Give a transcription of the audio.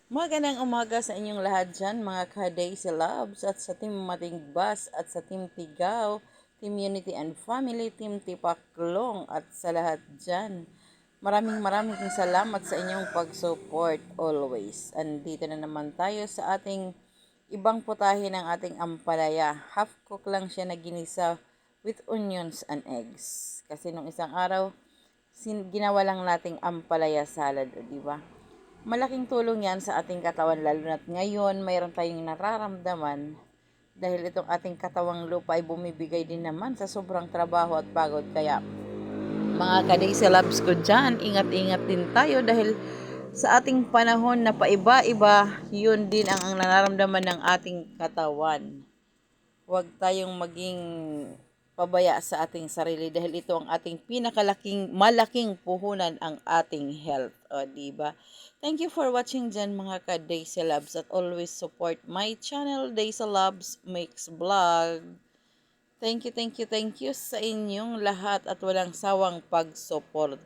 Magandang umaga sa inyong lahat dyan, mga ka-Daisy Loves, at sa Team Matingbas, at sa Team Tigaw, Team Unity and Family, Team Tipaklong, at sa lahat dyan. Maraming salamat sa inyong pag-support always. Andito na naman tayo sa ating ibang putahe ng ating ampalaya. Half cook lang siya na ginisa with onions and eggs. Kasi nung isang araw, ginawa lang nating ampalaya salad, di ba? Malaking tulong yan sa ating katawan, lalo na't ngayon mayroon tayong nararamdaman dahil itong ating katawang lupa ay bumibigay din naman sa sobrang trabaho at pagod. Kaya mga ka-Daisy Loves ko dyan, ingat-ingat din tayo dahil sa ating panahon na paiba-iba, yun din ang nararamdaman ng ating katawan. Huwag tayong maging pabaya sa ating sarili dahil ito ang ating malaking puhunan ang ating health. O, diba? Thank you for watching dyan mga ka-Daisy Loves at always support my channel, Daisy Loves Makes Vlog. Thank you sa inyong lahat at walang sawang pag-support.